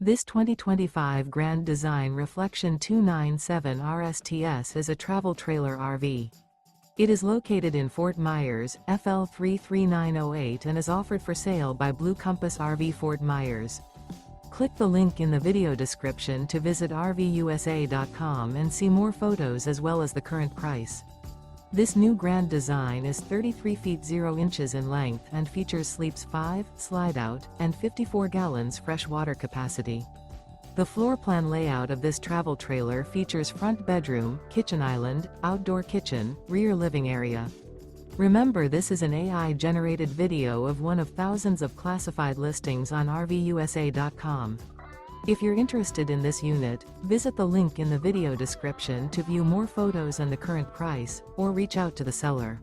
This 2025 Grand Design Reflection 297 RSTS is a travel trailer RV. It is located in Fort Myers, FL 33908 and is offered for sale by Blue Compass RV Fort Myers. Click the link in the video description to visit RVUSA.com and see more photos as well as the current price. This new Grand Design is 33 feet 0 inches in length and features sleeps 5, slide-out, and 54 gallons fresh water capacity. The floor plan layout of this travel trailer features front bedroom, kitchen island, outdoor kitchen, rear living area. Remember, this is an AI-generated video of one of thousands of classified listings on RVUSA.com. If you're interested in this unit, visit the link in the video description to view more photos and the current price, or reach out to the seller.